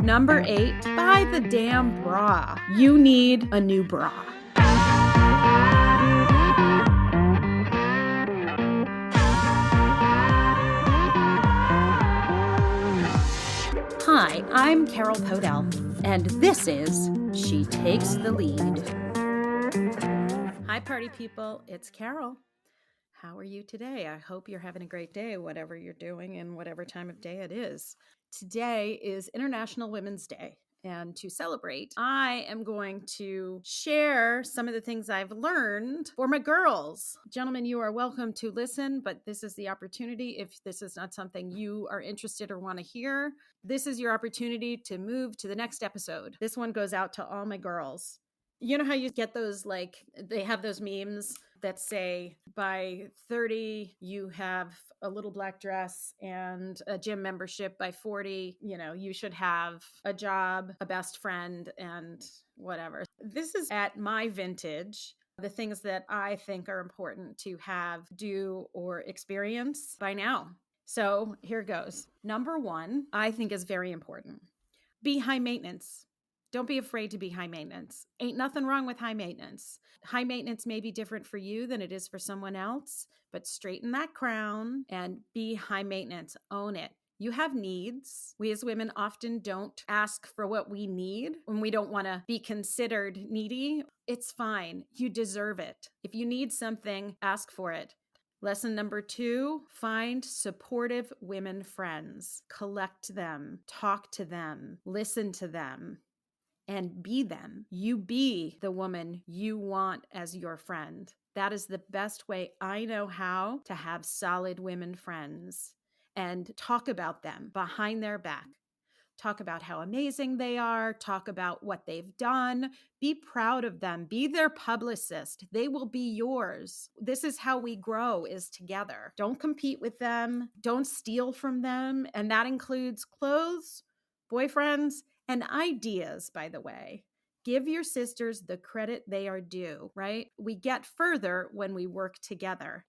Number 8, buy the damn bra. You need a new bra. Hi, I'm Carol Podell, and this is She Takes the Lead. Hi, party people. It's Carol. How are you today? I hope you're having a great day, whatever you're doing and whatever time of day it is. Today is International Women's Day. And to celebrate, I am going to share some of the things I've learned for my girls. Gentlemen, you are welcome to listen, but this is the opportunity. If this is not something you are interested or want to hear, this is your opportunity to move to the next episode. This one goes out to all my girls. You know how you get those, like, they have those memes that say by 30, you have a little black dress and a gym membership. By 40, you should have a job, a best friend, and whatever. This is at my vintage. The things that I think are important to have, do, or experience by now. So here goes. Number 1, I think is very important. Be high maintenance. Don't be afraid to be high maintenance. Ain't nothing wrong with high maintenance. High maintenance may be different for you than it is for someone else, but straighten that crown and be high maintenance. Own it. You have needs. We as women often don't ask for what we need when we don't want to be considered needy. It's fine. You deserve it. If you need something, ask for it. Lesson number 2, find supportive women friends. Collect them, talk to them, listen to them, and be them. You be the woman you want as your friend. That is the best way I know how to have solid women friends, and talk about them behind their back. Talk about how amazing they are. Talk about what they've done. Be proud of them. Be their publicist. They will be yours. This is how we grow, is together. Don't compete with them. Don't steal from them. And that includes clothes, boyfriends, and ideas, by the way. Give your sisters the credit they are due, right? We get further when we work together.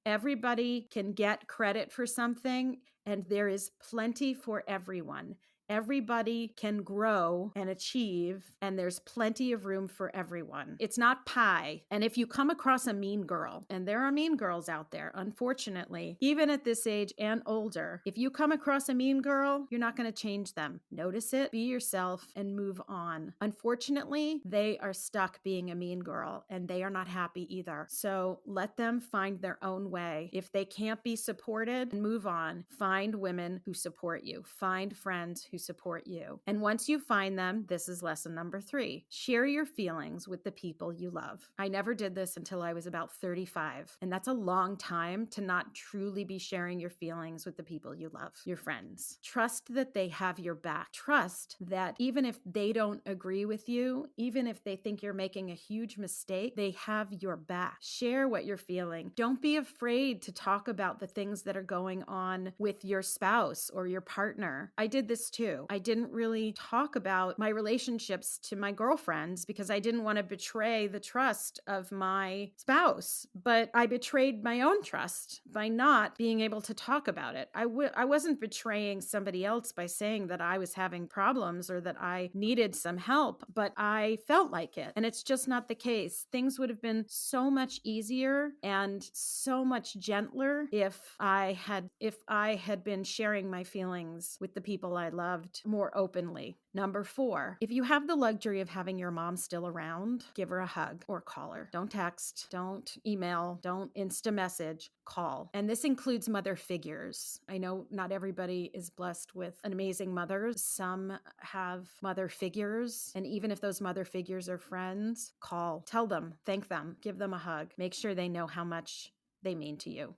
Everybody can get credit for something, and there is plenty for everyone. Everybody can grow and achieve, and there's plenty of room for everyone. It's not pie. And if you come across a mean girl, and there are mean girls out there, unfortunately, even at this age and older, if you come across a mean girl, you're not going to change them. Notice it, be yourself, and move on. Unfortunately, they are stuck being a mean girl, and they are not happy either. So let them find their own way. If they can't be supported, move on. Find women who support you. Find friends who support you. And once you find them, this is lesson number 3. Share your feelings with the people you love. I never did this until I was about 35. And that's a long time to not truly be sharing your feelings with the people you love, your friends. Trust that they have your back. Trust that even if they don't agree with you, even if they think you're making a huge mistake, they have your back. Share what you're feeling. Don't be afraid to talk about the things that are going on with your spouse or your partner. I did this too. I didn't really talk about my relationships to my girlfriends because I didn't want to betray the trust of my spouse, but I betrayed my own trust by not being able to talk about it. I wasn't betraying somebody else by saying that I was having problems or that I needed some help, but I felt like it. And it's just not the case. Things would have been so much easier and so much gentler if I had been sharing my feelings with the people I loved more openly. Number 4, if you have the luxury of having your mom still around, give her a hug or call her. Don't text, don't email, don't Insta message, call. And this includes mother figures. I know not everybody is blessed with an amazing mother. Some have mother figures. And even if those mother figures are friends, call, tell them, thank them, give them a hug. Make sure they know how much they mean to you.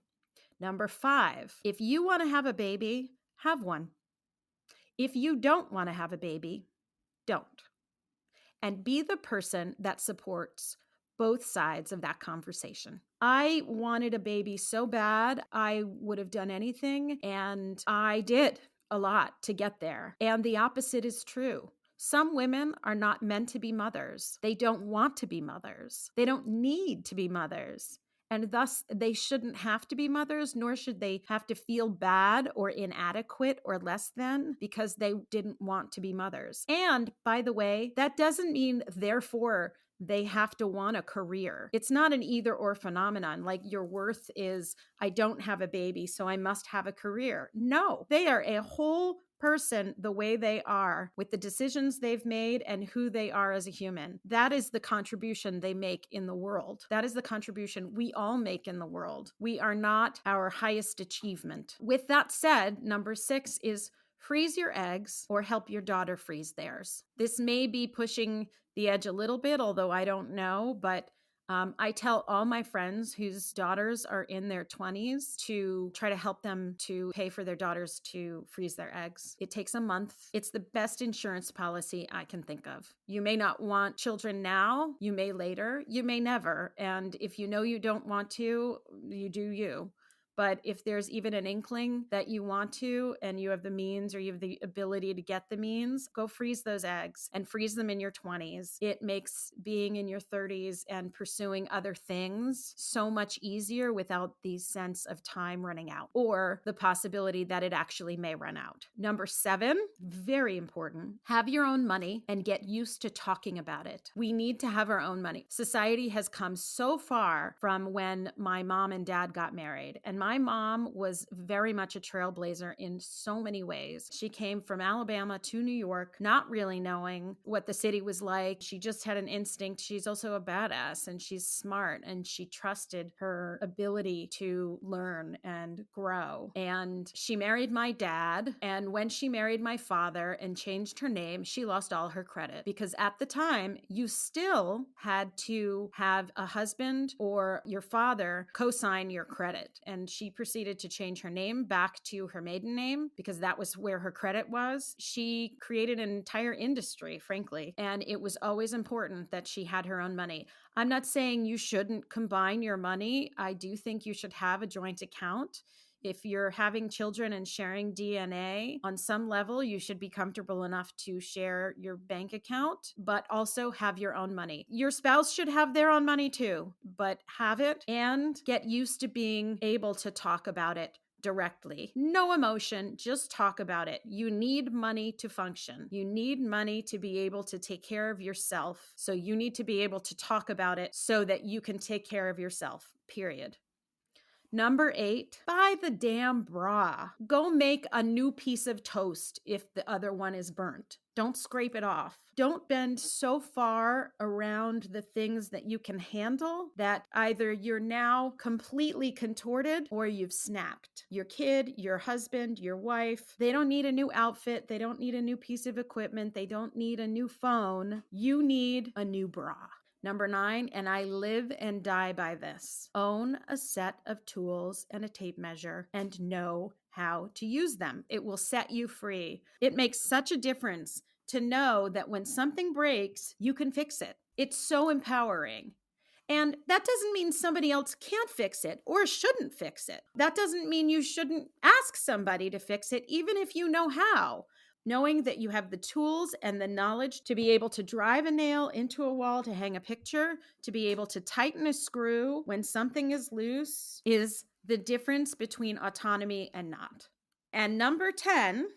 Number 5, if you want to have a baby, have one. If you don't want to have a baby, don't. And be the person that supports both sides of that conversation. I wanted a baby so bad, I would have done anything, and I did a lot to get there. And the opposite is true. Some women are not meant to be mothers. They don't want to be mothers. They don't need to be mothers. and thus they shouldn't have to be mothers, nor should they have to feel bad or inadequate or less than because they didn't want to be mothers. And by the way, that doesn't mean therefore they have to want a career. It's not an either or phenomenon, like your worth is, I don't have a baby, so I must have a career. No, they are a whole person the way they are with the decisions they've made and who they are as a human. That is the contribution they make in the world. That is the contribution we all make in the world. We are not our highest achievement. With that said, number 6 is freeze your eggs or help your daughter freeze theirs. This may be pushing the edge a little bit, although I don't know, but I tell all my friends whose daughters are in their 20s to try to help them to pay for their daughters to freeze their eggs. It takes a month. It's the best insurance policy I can think of. You may not want children now, you may later, you may never. And if you know you don't want to, you do you. But if there's even an inkling that you want to, and you have the means or you have the ability to get the means, go freeze those eggs and freeze them in your 20s. It makes being in your 30s and pursuing other things so much easier without the sense of time running out or the possibility that it actually may run out. Number 7, very important, have your own money and get used to talking about it. We need to have our own money. Society has come so far from when my mom and dad got married, and my mom was very much a trailblazer in so many ways. She came from Alabama to New York, not really knowing what the city was like. She just had an instinct. She's also a badass and she's smart and she trusted her ability to learn and grow. And she married my dad. And when she married my father and changed her name, she lost all her credit because at the time you still had to have a husband or your father co-sign your credit. And she proceeded to change her name back to her maiden name because that was where her credit was. She created an entire industry, frankly, and it was always important that she had her own money. I'm not saying you shouldn't combine your money. I do think you should have a joint account. If you're having children and sharing DNA, on some level, you should be comfortable enough to share your bank account, but also have your own money. Your spouse should have their own money too, but have it and get used to being able to talk about it directly. No emotion, just talk about it. You need money to function. You need money to be able to take care of yourself. So you need to be able to talk about it so that you can take care of yourself, period. Number 8, buy the damn bra. Go make a new piece of toast if the other one is burnt. Don't scrape it off. Don't bend so far around the things that you can handle that either you're now completely contorted or you've snapped. Your kid, your husband, your wife, they don't need a new outfit. They don't need a new piece of equipment. They don't need a new phone. You need a new bra. Number 9, and I live and die by this. Own a set of tools and a tape measure and know how to use them. It will set you free. It makes such a difference to know that when something breaks, you can fix it. It's so empowering. And that doesn't mean somebody else can't fix it or shouldn't fix it. That doesn't mean you shouldn't ask somebody to fix it, even if you know how. Knowing that you have the tools and the knowledge to be able to drive a nail into a wall to hang a picture, to be able to tighten a screw when something is loose, is the difference between autonomy and not. And number 10,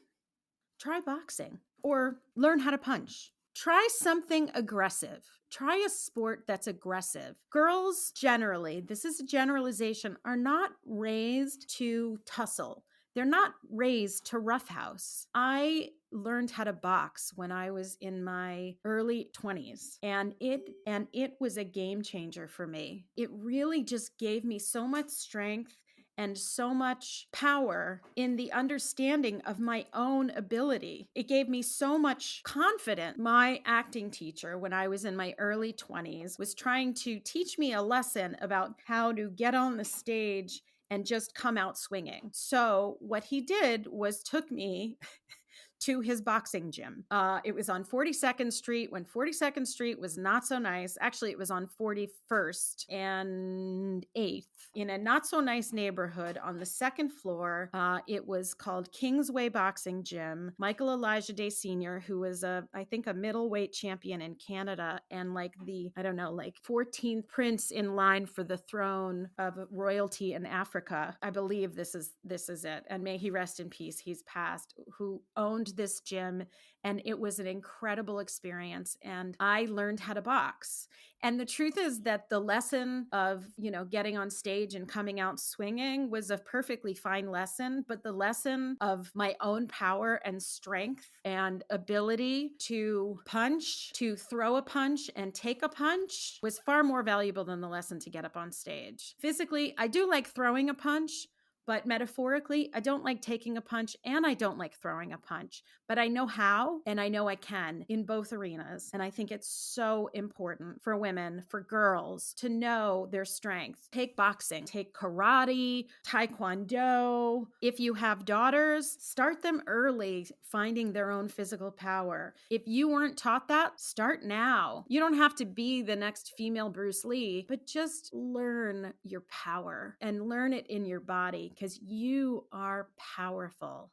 try boxing or learn how to punch. Try something aggressive. Try a sport that's aggressive. Girls generally, this is a generalization, are not raised to tussle. They're not raised to roughhouse. I learned how to box when I was in my early 20s, and it was a game changer for me. It really just gave me so much strength and so much power in the understanding of my own ability. It gave me so much confidence. My acting teacher, when I was in my early 20s, was trying to teach me a lesson about how to get on the stage and just come out swinging. So what he did was took me to his boxing gym. It was on 42nd Street when 42nd Street was not so nice. Actually, it was on 41st and 8th in a not so nice neighborhood on the second floor. It was called Kingsway Boxing Gym. Michael Elijah Day Sr., who was I think a middleweight champion in Canada and like the, I don't know, like 14th prince in line for the throne of royalty in Africa. I believe this is it. And may he rest in peace. He's passed, who owned this gym. And it was an incredible experience. And I learned how to box. And the truth is that the lesson of, getting on stage and coming out swinging was a perfectly fine lesson. But the lesson of my own power and strength and ability to punch, to throw a punch and take a punch was far more valuable than the lesson to get up on stage. Physically, I do like throwing a punch. But metaphorically, I don't like taking a punch and I don't like throwing a punch, but I know how and I know I can in both arenas. And I think it's so important for women, for girls to know their strength. Take boxing, take karate, taekwondo. If you have daughters, start them early, finding their own physical power. If you weren't taught that, start now. You don't have to be the next female Bruce Lee, but just learn your power and learn it in your body. Because you are powerful.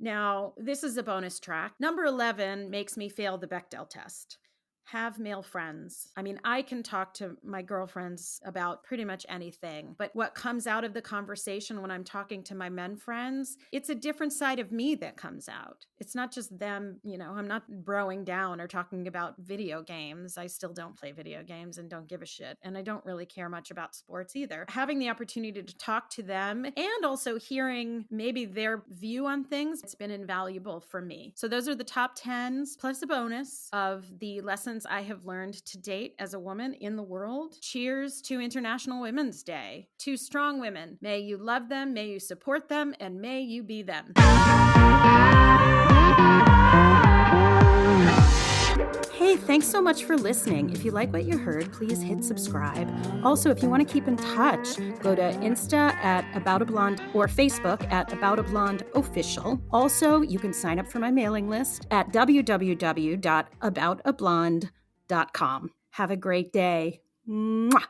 Now, this is a bonus track. Number 11 makes me fail the Bechdel test. Have male friends. I mean, I can talk to my girlfriends about pretty much anything, but what comes out of the conversation when I'm talking to my men friends, it's a different side of me that comes out. It's not just them, I'm not broing down or talking about video games. I still don't play video games and don't give a shit. And I don't really care much about sports either. Having the opportunity to talk to them and also hearing maybe their view on things, it's been invaluable for me. So those are the top 10s plus a bonus of the lessons I have learned to date as a woman in the world. Cheers to International Women's Day. To strong women, may you love them, may you support them, and may you be them. Hey, thanks so much for listening. If you like what you heard, please hit subscribe. Also, if you want to keep in touch, go to Insta at About a Blonde or Facebook at About a Blonde Official. Also, you can sign up for my mailing list at www.aboutablonde.com. Have a great day. Mwah!